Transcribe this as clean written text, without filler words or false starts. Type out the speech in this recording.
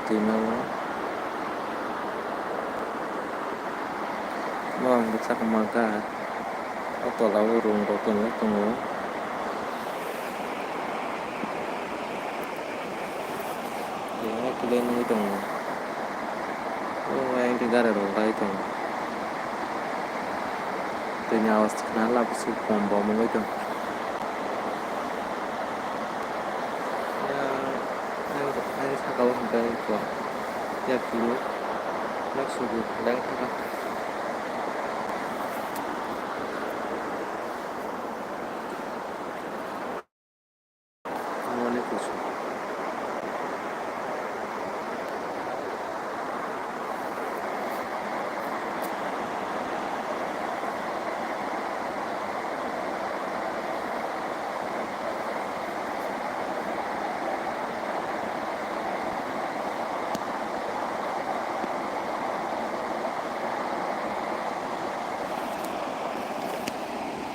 timau mau bisa kemaga atau lalu rung rotong tunggu ya kalian itu oh yang tinggal ada orang itu nyawa kenal lah besok bom itu ya yang sakau sampai itu ya kilo nak subuh dan kakak